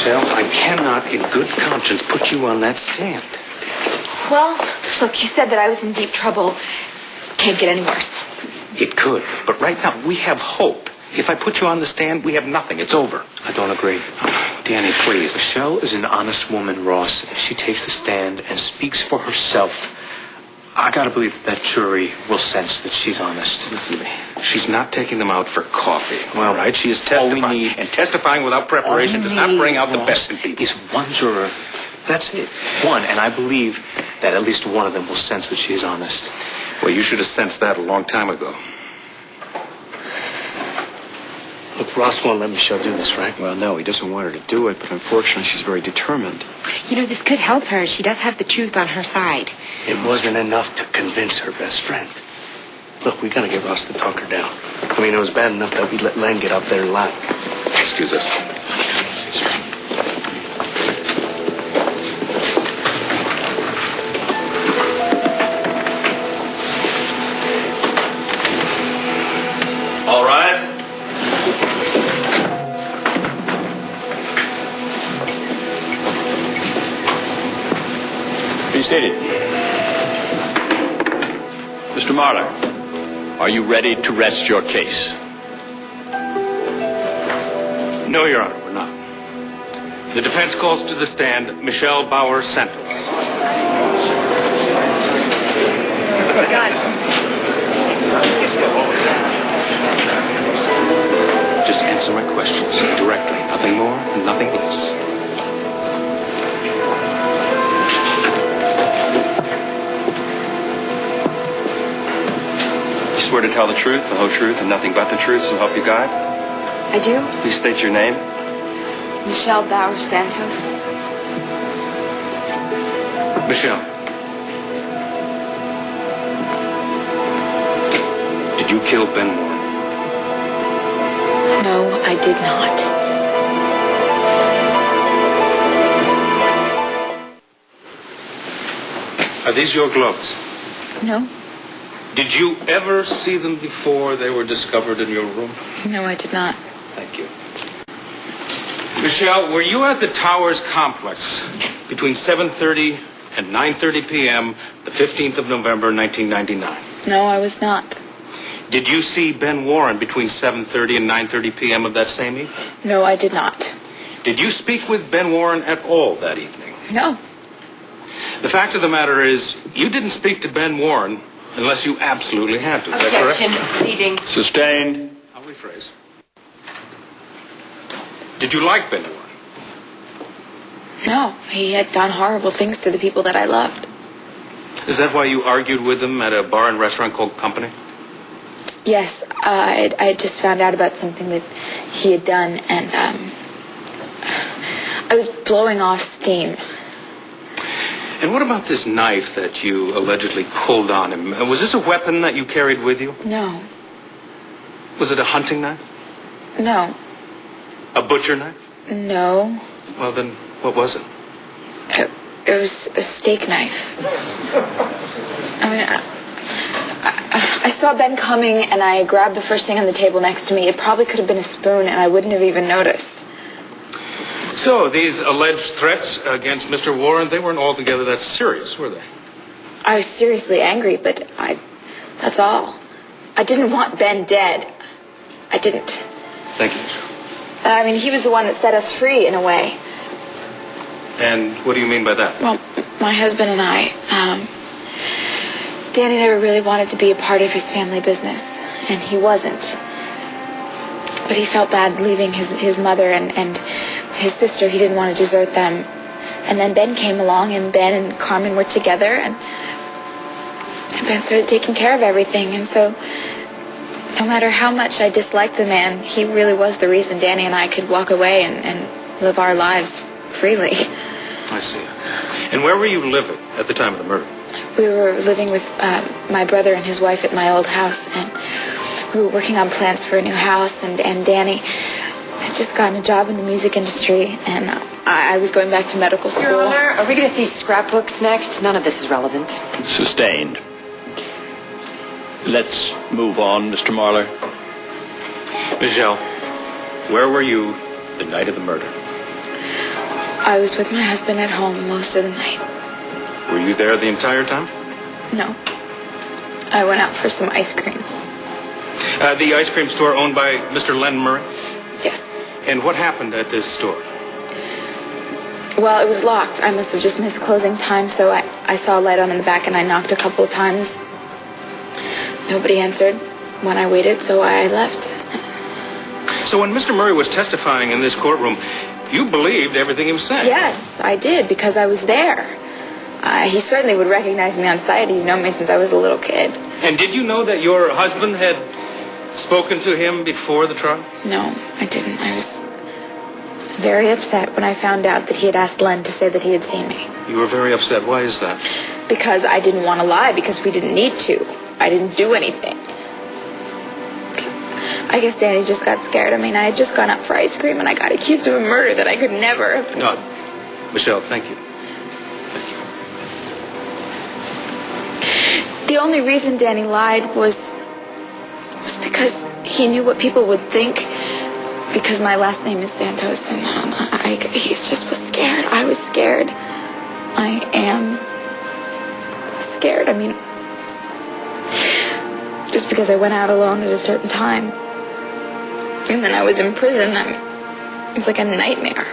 Michelle, I cannot in good conscience put you on that stand. Well, look, you said that I was in deep trouble. Can't get any worse. It could, but right now we have hope. If I put you on the stand, we have nothing. It's over. I don't agree. Danny, please. Michelle is an honest woman, Ross. If she takes the stand and speaks for herself, I gotta believe that jury will sense that she's honest. Listen to me. She's not taking them out for coffee. Well, right? She is testifying. all we need- And testifying without preparation does not bring out the Ross, best in people. is one juror. That's it. One. And I believe that at least one of them will sense that she is honest. Well, you should have sensed that a long time ago. Look, Ross won't let Michelle do this, right? Well, no, he doesn't want her to do it, but unfortunately she's very determined. You know, this could help her. She does have the truth on her side. It wasn't enough to convince her best friend. Look, we gotta get Ross to talk her down. I mean, it was bad enough that we let Len get up there and lie. Excuse us. All rise. Be seated. Mr. Marler, are you ready to rest your case? No, Your Honor, we're not. The defense calls to the stand Michelle Bauer Santos. Just answer my questions directly. Nothing more and nothing less. You swear to tell the truth, the whole truth, and nothing but the truth, so help you God? I do. Please state your name. Michelle Bauer Santos. Michelle. Did you kill Ben Warren? No, I did not. Are these your gloves? No? Did you ever see them before they were discovered in your room? No, I did not. Thank you. Michelle, were you at the Towers complex between 7:30 and 9:30 p.m. the 15th of November, 1999? No, I was not. Did you see Ben Warren between 7:30 and 9:30 p.m. of that same evening? No, I did not. Did you speak with Ben Warren at all that evening? No. The fact of the matter is, you didn't speak to Ben Warren unless you absolutely had to. Is that correct? Objection. Leading. Sustained. I'll rephrase. Did you like Ben Warren? No, he had done horrible things to the people that I loved. Is that why you argued with him at a bar and restaurant called Company? Yes, I had just found out about something that he had done, and I was blowing off steam. And what about this knife that you allegedly pulled on him? Was this a weapon that you carried with you? No. Was it a hunting knife? No. A butcher knife? No. Well, then, what was it? It was a steak knife. I mean, I saw Ben coming, and I grabbed the first thing on the table next to me. It probably could have been a spoon, and I wouldn't have even noticed. So, these alleged threats against Mr. Warren, they weren't altogether that serious, were they? I was seriously angry, but that's all. I didn't want Ben dead. I didn't. Thank you, Michelle. I mean, he was the one that set us free, in a way. And what do you mean by that? Well, my husband and I, Danny never really wanted to be a part of his family business, and he wasn't. But he felt bad leaving his mother and his sister. He didn't want to desert them. And then Ben came along, and Ben and Carmen were together, and Ben started taking care of everything. And so, no matter how much I disliked the man, he really was the reason Danny and I could walk away and live our lives freely. I see. And where were you living at the time of the murder? We were living with my brother and his wife at my old house, and we were working on plans for a new house, and Danny had just gotten a job in the music industry, and I was going back to medical school. Your Honor, are we going to see scrapbooks next? None of this is relevant. Sustained. Let's move on, Mr. Marler. Michelle, where were you the night of the murder? I was with my husband at home most of the night. Were you there the entire time? No. I went out for some ice cream. The ice cream store owned by Mr. Len Murray? Yes. And what happened at this store? Well, it was locked. I must have just missed closing time, so I saw a light on in the back and I knocked a couple of times. Nobody answered when I waited, so I left. So when Mr. Murray was testifying in this courtroom, you believed everything he was saying? Yes, I did, because I was there. He certainly would recognize me on sight. He's known me since I was a little kid. And did you know that your husband had spoken to him before the trial? No, I didn't. I was very upset when I found out that he had asked Len to say that he had seen me. You were very upset. Why is that? Because I didn't want to lie, because we didn't need to. I didn't do anything. I guess Danny just got scared. I mean, I had just gone out for ice cream and I got accused of a murder that I could never have... No, Michelle, thank you. The only reason Danny lied was because he knew what people would think, because my last name is Santos, and he just was scared. I was scared. I am scared. I mean, just because I went out alone at a certain time, and then I was in prison, it's like a nightmare.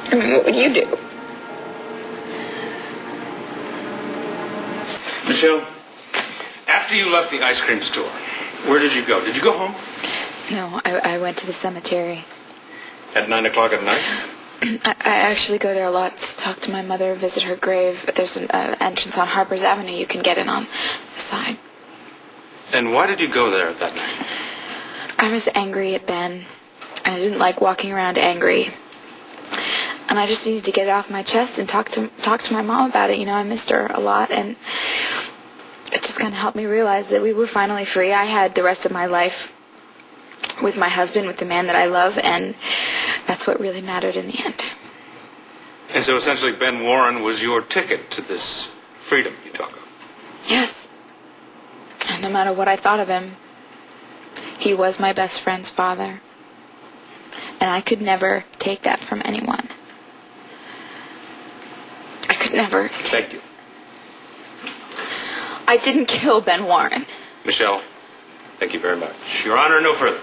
I mean, what would you do? Michelle, after you left the ice cream store, where did you go? Did you go home? No, I went to the cemetery. At 9 o'clock at night? I actually go there a lot to talk to my mother, visit her grave. There's an entrance on Harper's Avenue you can get in on the side. And why did you go there that night? I was angry at Ben, and I didn't like walking around angry. And I just needed to get it off my chest and talk to my mom about it. You know, I missed her a lot, and it just kind of helped me realize that we were finally free. I had the rest of my life with my husband, with the man that I love, and that's what really mattered in the end. And so essentially Ben Warren was your ticket to this freedom you talk of? Yes. And no matter what I thought of him, he was my best friend's father. And I could never take that from anyone. I could never. Thank you. I didn't kill Ben Warren. Michelle, thank you very much. Your Honor, no further.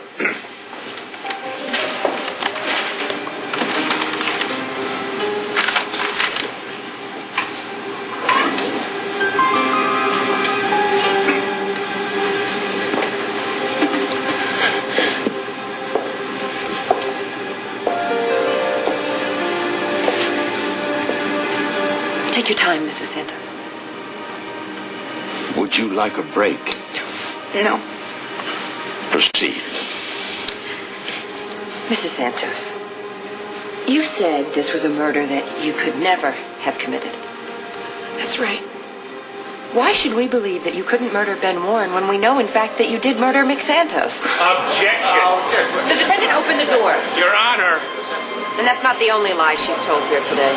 Take your time, Mrs. Santos. Would you like a break? No. Proceed. Mrs. Santos, you said this was a murder that you could never have committed. That's right. Why should we believe that you couldn't murder Ben Warren when we know, in fact, that you did murder Mick Santos? Objection! The defendant opened the door. Your Honor! And that's not the only lie she's told here today.